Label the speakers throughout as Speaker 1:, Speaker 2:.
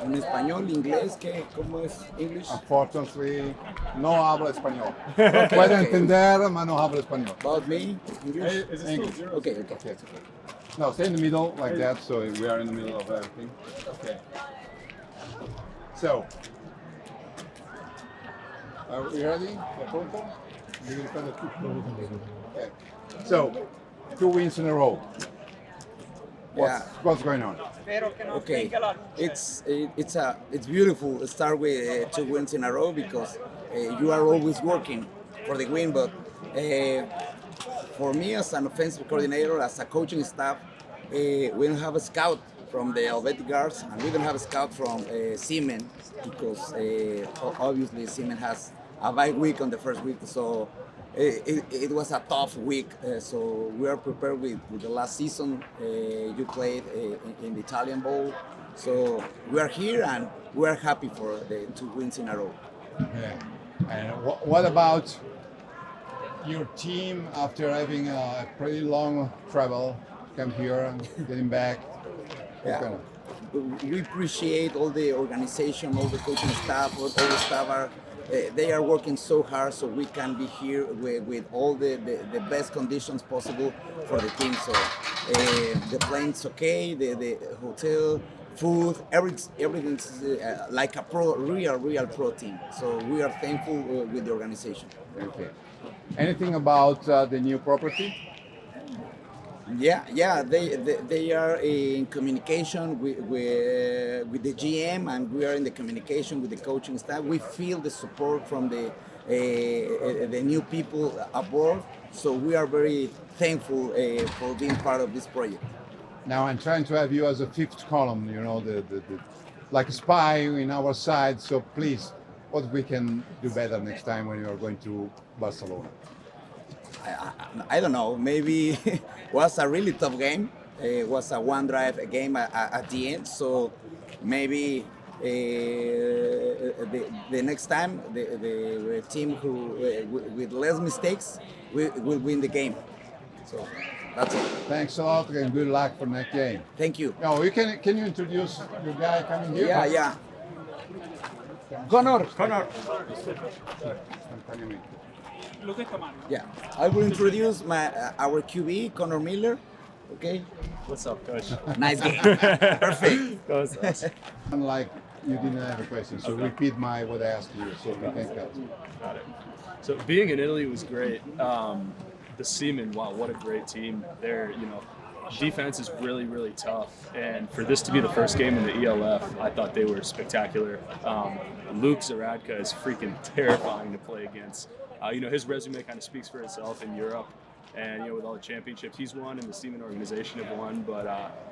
Speaker 1: En español, inglés, ¿qué? ¿Cómo es English?
Speaker 2: Unfortunately, no hablo español. Puedo entender, pero no hablo español.
Speaker 1: About me, English?
Speaker 2: English.
Speaker 1: Okay.
Speaker 2: Okay. No, stay in the middle like that, so we are in the middle of everything. Okay. So, are we ready? Okay. So, 2 wins in a row. What's going on?
Speaker 1: Okay, it's beautiful to start with 2 wins in a row because you are always working for the win. But for me, as an offensive coordinator, as a coaching staff, we don't have a scout from the Helvetic Guards, and we don't have a scout from Seamen because obviously Seamen has a bye week on the first week, so it was a tough week. So we are prepared with the last season you played in the Italian Bowl. So we are here and we are happy for the 2 wins in a row.
Speaker 2: Yeah. And what about your team after having a pretty long travel, come here and getting back?
Speaker 1: Yeah. We appreciate all the organization, all the coaching staff, all the staff are. They are working so hard so we can be here with all the best conditions possible for the team. So the plane's okay, the hotel, food, everything's like a real pro team. So we are thankful with the organization.
Speaker 2: Okay. Anything about the new property?
Speaker 1: Yeah. They are in communication with the GM, and we are in the communication with the coaching staff. We feel the support from the new people aboard, so we are very thankful for being part of this project.
Speaker 2: Now I'm trying to have you as a fifth column, the like a spy in our side. So please, what we can do better next time when you are going to Barcelona?
Speaker 1: I don't know, maybe was a really tough game. It was a one drive game at the end, so maybe the next time the team who with less mistakes will win the game. So that's it.
Speaker 2: Thanks a lot and good luck for next game.
Speaker 1: Thank you.
Speaker 2: Now, can you introduce your guy coming here?
Speaker 1: Yeah. Conor. Yeah, I will introduce our QB, Conor Miller. Okay.
Speaker 3: What's up, coach?
Speaker 1: Nice game. Perfect.
Speaker 2: Unlike you didn't have a question, so repeat what I asked you, so we can cut.
Speaker 3: Got it. So being in Italy was great. The Seamen, wow, what a great team. Their defense is really, really tough. And for this to be the first game in the ELF, I thought they were spectacular. Luke Zaradka is freaking terrifying to play against. His resume kind of speaks for itself in Europe, and with all the championships he's won and the Seamen organization have won. But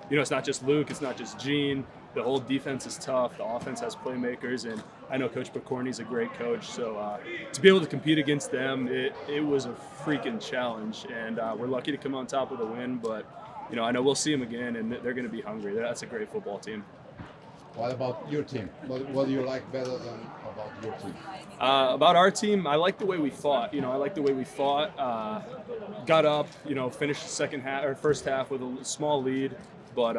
Speaker 3: it's not just Luke, it's not just Gene. The whole defense is tough. The offense has playmakers, and I know Coach Picorni's a great coach. So to be able to compete against them, it was a freaking challenge, and we're lucky to come on top with a win. But I know we'll see them again, and they're going to be hungry. That's a great football team.
Speaker 2: What about your team? What do you like better than about your team?
Speaker 3: About our team, I like the way we fought. Got up, finished the second half or first half with a small lead. But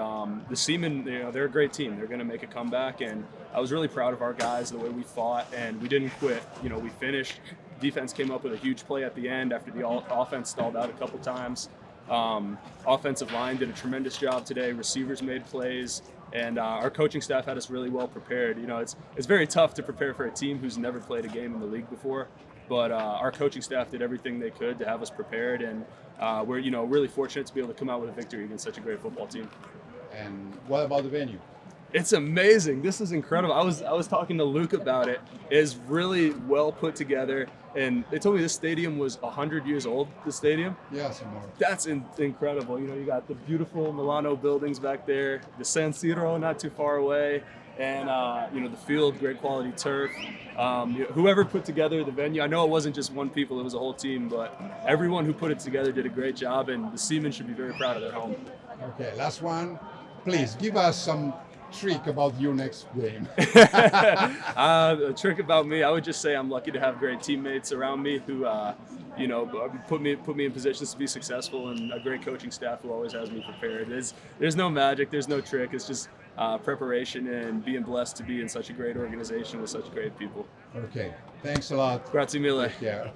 Speaker 3: the Seamen, they're a great team. They're going to make a comeback, and I was really proud of our guys, the way we fought, and we didn't quit. We finished. Defense came up with a huge play at the end after the offense stalled out a couple times. Offensive line did a tremendous job today. Receivers made plays. And our coaching staff had us really well prepared. It's very tough to prepare for a team who's never played a game in the league before. But our coaching staff did everything they could to have us prepared, and we're really fortunate to be able to come out with a victory against such a great football team.
Speaker 2: And what about the venue?
Speaker 3: It's amazing. This is incredible. I was talking to Luke about it. It's really well put together, and they told me this stadium was 100 years old. The stadium.
Speaker 2: Yeah, some more.
Speaker 3: That's incredible. You got the beautiful Milano buildings back there, the San Siro not too far away, and the field, great quality turf. Whoever put together the venue, I know it wasn't just one people, it was a whole team, but everyone who put it together did a great job, and the Seamen should be very proud of their home.
Speaker 2: Okay, last one. Please give us some trick about your next game?
Speaker 3: A trick about me, I would just say I'm lucky to have great teammates around me who, put me in positions to be successful, and a great coaching staff who always has me prepared. There's no magic, there's no trick. It's just preparation and being blessed to be in such a great organization with such great people.
Speaker 2: Okay, thanks a lot.
Speaker 3: Grazie mille.
Speaker 2: Yeah.